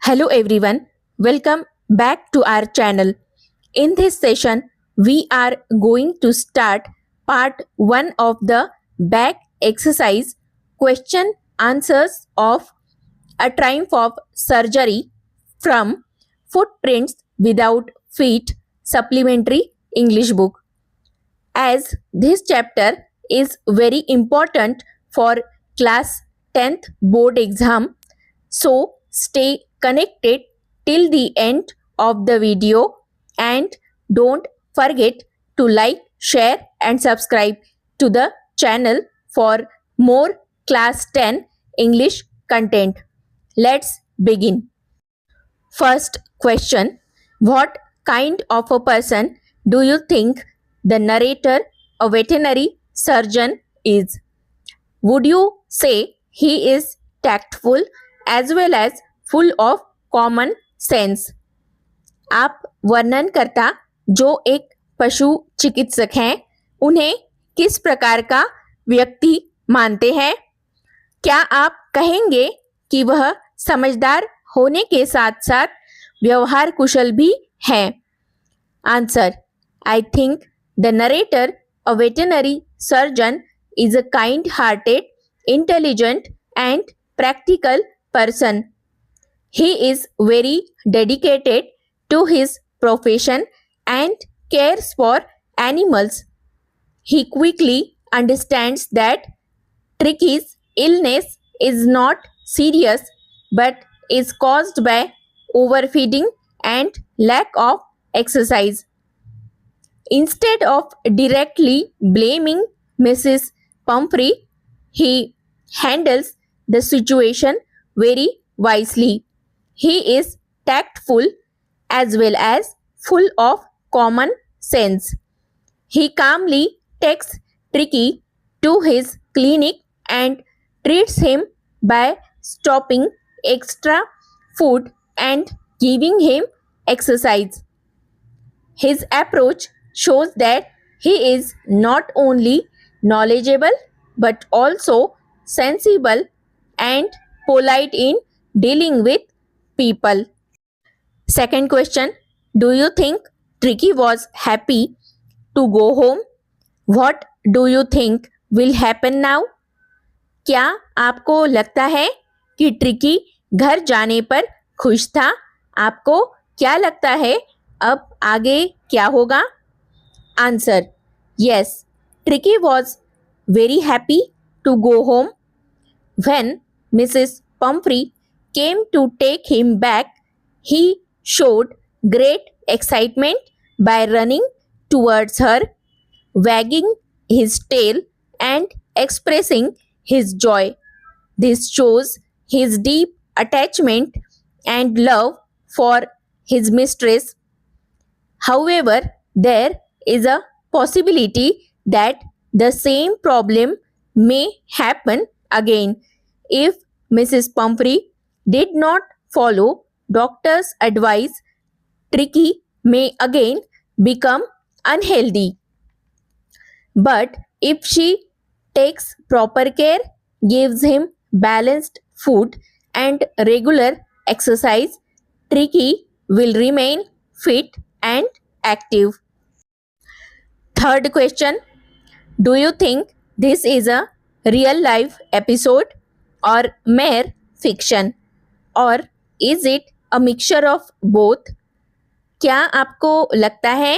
Hello everyone, welcome back to our channel. In this session, we are going to start part 1 of the back exercise question answers of A Triumph of Surgery from Footprints Without Feet supplementary English book. As this chapter is very important for class 10th board exam, so stay connected till the end of the video and don't forget to like, share and subscribe to the channel for more class 10 English content. Let's begin. First question: what kind of a person do you think the narrator, a veterinary surgeon, is? Would you say he is tactful as well as full of common sense? आप वर्णनकर्ता जो एक पशु चिकित्सक हैं उन्हें किस प्रकार का व्यक्ति मानते हैं? क्या आप कहेंगे कि वह समझदार होने के साथ साथ व्यवहार कुशल भी हैं? Answer: I think the narrator, a veterinary surgeon, is a kind-hearted, intelligent and practical person. He is very dedicated to his profession and cares for animals. He quickly understands that Tricky's illness is not serious but is caused by overfeeding and lack of exercise. Instead of directly blaming Mrs. Pumphrey, he handles the situation very wisely. He is tactful as well as full of common sense. He calmly takes Tricky to his clinic and treats him by stopping extra food and giving him exercise. His approach shows that he is not only knowledgeable but also sensible and polite in dealing with people. Second question: do you think Tricky was happy to go home? What do you think will happen now? क्या आपको लगता है कि tricky घर जाने पर खुश था? आपको क्या लगता है अब आगे क्या होगा? Answer: yes, Tricky was very happy to go home. When Mrs. Pumphrey came to take him back, he showed great excitement by running towards her, wagging his tail and expressing his joy. This shows his deep attachment and love for his mistress. However, there is a possibility that the same problem may happen again if Mrs. Pumphrey did not follow doctor's advice. Tricky may again become unhealthy. But if she takes proper care, gives him balanced food and regular exercise, Tricky will remain fit and active. Third question: do you think this is a real life episode or mere fiction, or is it a mixture of both? क्या आपको लगता है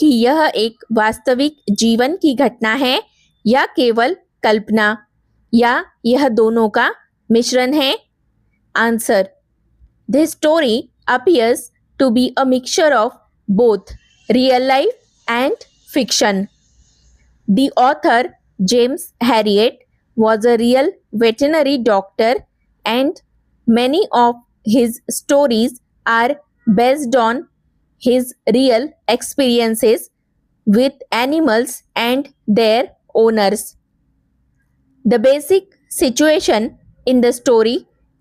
कि यह एक वास्तविक जीवन की घटना है या केवल कल्पना, या यह दोनों का मिश्रण है? Answer: this story appears to be a mixture of both real life and fiction. The author, James Herriot, was a real veterinary doctor, and many of his stories are based on his real experiences with animals and their owners. The basic situation in the story: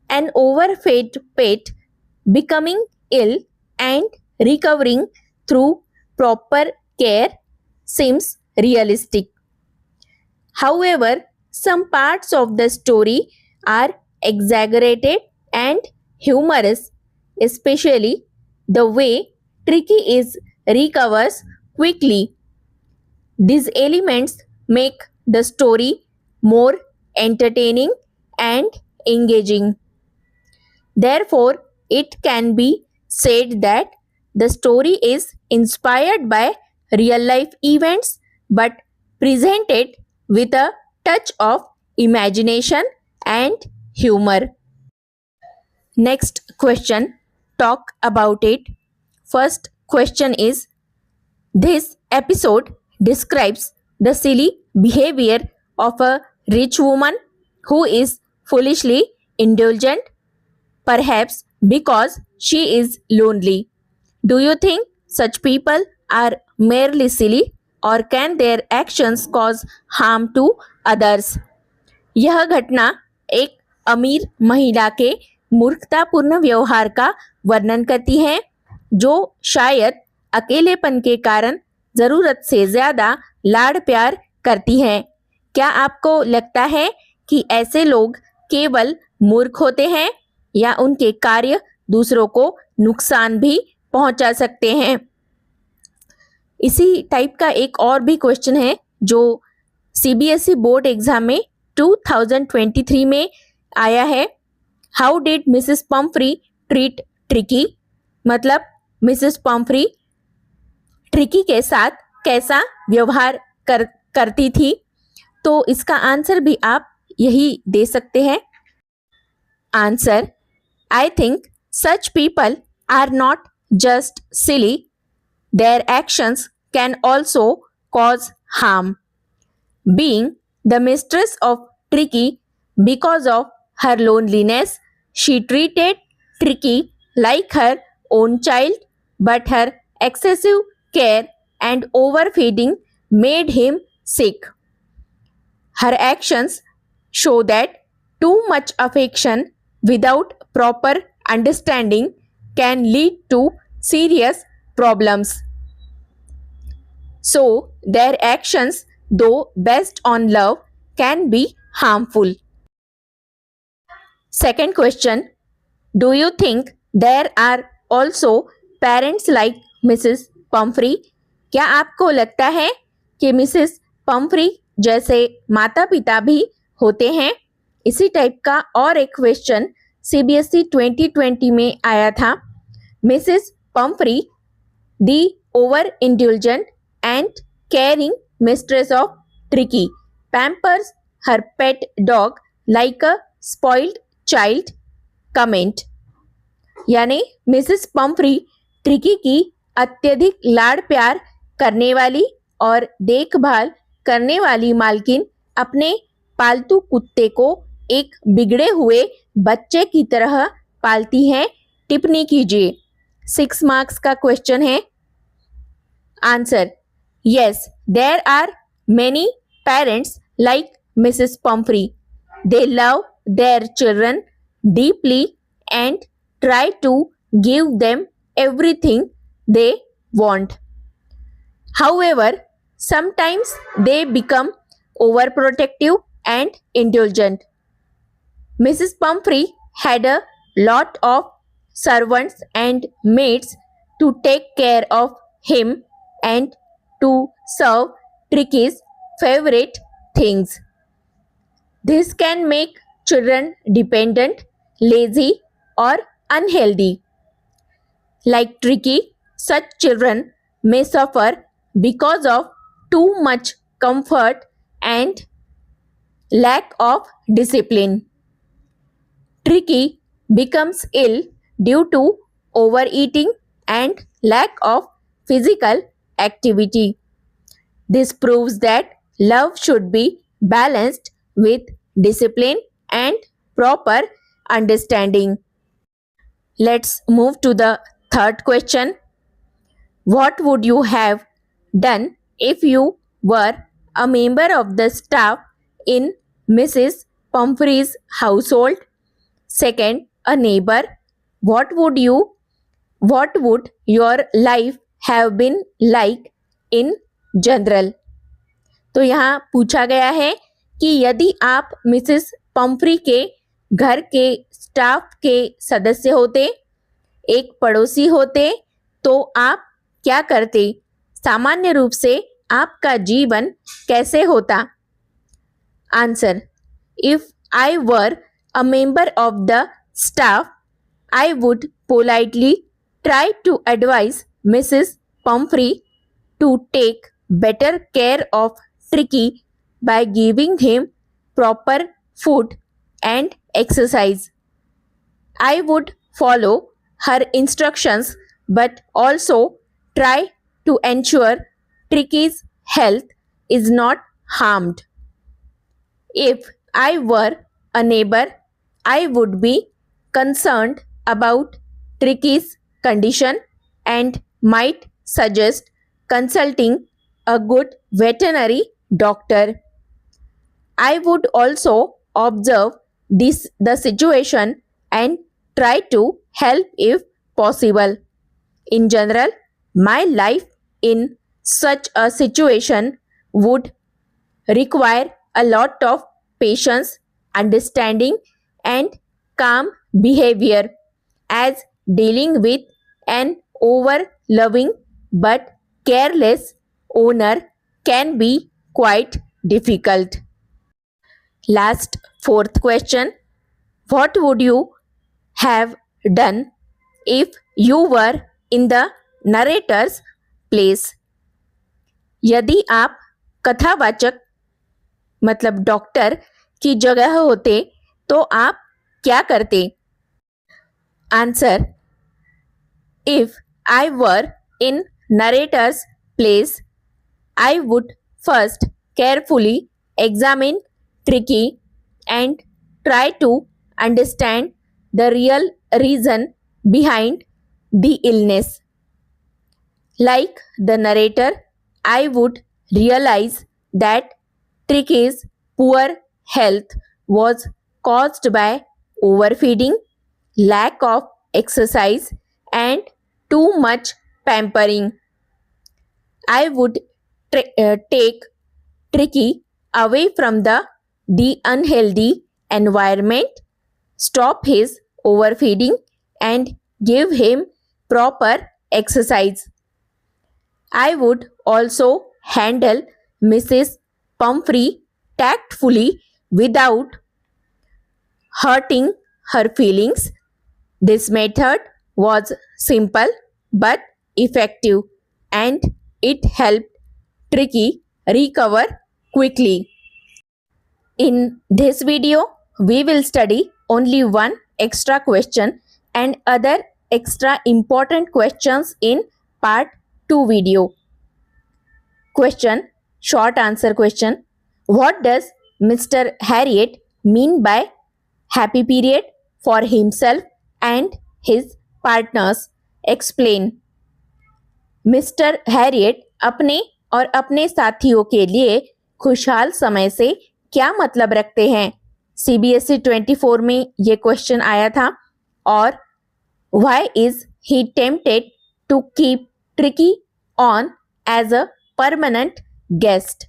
an overfed pet becoming ill and recovering through proper care, seems realistic. However, some parts of the story are exaggerated and humorous, especially the way Tricky is recovers quickly. These elements make the story more entertaining and engaging. Therefore, it can be said that the story is inspired by real life events but presented with a touch of imagination and humor. Next question, talk about it. First question is, this episode describes the silly behavior of a rich woman who is foolishly indulgent, perhaps because she is lonely. Do you think such people are merely silly or can their actions cause harm to others? यह घटना एक अमीर महिला के मूर्खतापूर्ण व्यवहार का वर्णन करती है जो शायद अकेलेपन के कारण जरूरत से ज्यादा लाड़ प्यार करती है। क्या आपको लगता है कि ऐसे लोग केवल मूर्ख होते हैं या उनके कार्य दूसरों को नुकसान भी पहुंचा सकते हैं? इसी टाइप का एक और भी क्वेश्चन है जो सीबीएसई बोर्ड एग्जाम में 2023 में आया है। How did Mrs Pomfrey treat tricky? मतलब मिसेस पम्फ्री ट्रिकी के साथ कैसा व्यवहार करती थी? तो इसका आंसर भी आप यही दे सकते हैं। Answer, I think such people are not just silly, their actions can also cause harm. Being the mistress of Tricky because of her loneliness, she treated Tricky like her own child, but her excessive care and overfeeding made him sick. Her actions show that too much affection without proper understanding can lead to serious problems. So, their actions, though based on love, can be harmful. Second question, do you think there are also parents like Mrs. Pumphrey? क्या आपको लगता है कि Mrs Pomfrey जैसे माता पिता भी होते हैं? इसी टाइप का और एक क्वेश्चन सीबीएसई 2020 में आया था। Mrs Pomfrey, the over indulgent and caring mistress of Tricky, pampers her pet dog like a spoiled child. Comment, यानी मिसेस पम्फ्री ट्रिकी की अत्यधिक लाड़ प्यार करने वाली और देखभाल करने वाली मालकिन अपने पालतू कुत्ते को एक बिगड़े हुए बच्चे की तरह पालती हैं। टिप्पणी कीजिए। 6 मार्क्स का क्वेश्चन है। Answer, yes, there are many parents like Mrs. Pumphrey. They love their children deeply and try to give them everything they want. However, sometimes they become overprotective and indulgent. Mrs. Pumphrey had a lot of servants and maids to take care of him and to serve Tricky's favorite things. This can make children dependent, lazy, or unhealthy. Like Tricky, such children may suffer because of too much comfort and lack of discipline. Tricky becomes ill due to overeating and lack of physical activity. This proves that love should be balanced with discipline and proper understanding. Let's move to the third question. What would you have done if you were a member of the staff in Mrs. Pumphrey's household? Second, a neighbor. What would your life have been like in general? तो यहाँ पूछा गया है कि यदि आप Mrs Pomfrey के घर के स्टाफ के सदस्य होते, एक पड़ोसी होते तो आप क्या करते? सामान्य रूप से आपका जीवन कैसे होता? Answer: if I were a member of the staff, I would politely try to advise Mrs. Pumphrey to take better care of Tricky by giving him proper food and exercise. I would follow her instructions but also try to ensure Tricky's health is not harmed. If I were a neighbor, I would be concerned about Tricky's condition and might suggest consulting a good veterinary doctor. I would also observe the situation and try to help if possible. In general, my life in such a situation would require a lot of patience, understanding, and calm behavior, as dealing with an over loving but careless owner can be quite difficult. Last, fourth question: what would you have done if you were in the narrator's place? यदि आप कथावाचक मतलब doctor की जगह होते तो आप क्या करते? Answer: if I were in narrator's place, I would first carefully examine tricky and try to understand the real reason behind the illness. Like the narrator, I would realize that Tricky's poor health was caused by overfeeding, lack of exercise, and too much pampering. I would take Tricky away from the unhealthy environment, stop his overfeeding, and give him proper exercise. I would also handle Mrs. Pumphrey tactfully without hurting her feelings. This method was simple but effective and it helped Tricky recover quickly. In this video, we will study only one extra question and other extra important questions in part 2 video. Question: short answer question. What does Mr. Harriet mean by happy period for himself and his partners? Explain. Mister Harriet अपने और अपने साथियों के लिए खुशहाल समय से क्या मतलब रखते हैं? CBSE 24 में ये क्वेश्चन आया था. और why is he tempted to keep Tricky on as a permanent guest?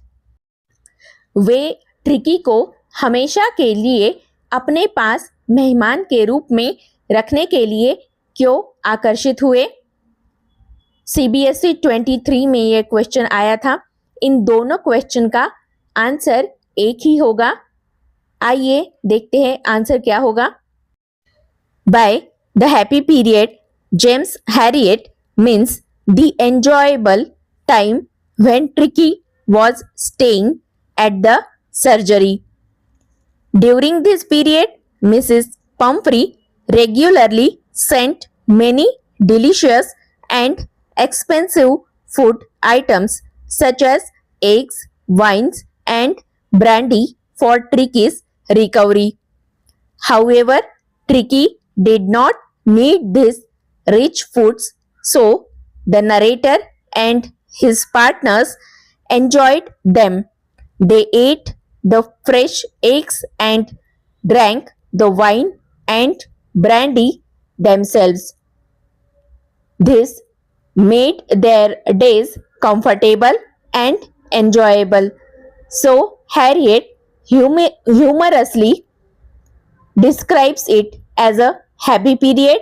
Way tricky को हमेशा के लिए अपने पास मेहमान के रूप में रखने के लिए क्यों आकर्षित हुए? CBSE 23 में यह क्वेश्चन आया था. इन दोनों क्वेश्चन का आंसर एक ही होगा. आइए देखते हैं आंसर क्या होगा. By the happy period, James Harriet means the enjoyable time when Tricky was staying at the surgery. During this period, Mrs. Pumphrey regularly sent many delicious and expensive food items such as eggs, wines, and brandy for Tricky's recovery. However, Tricky did not need these rich foods, so the narrator and his partners enjoyed them. They ate the fresh eggs and drank the wine and brandy themselves. This made their days comfortable and enjoyable. So Harriet humorously describes it as a happy period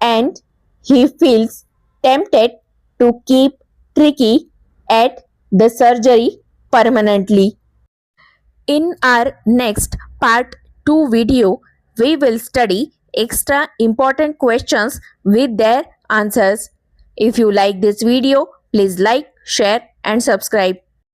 and he feels tempted to keep Tricky at the surgery permanently. In our next part 2 video, we will study extra important questions with their answers. If you like this video, please like, share and subscribe.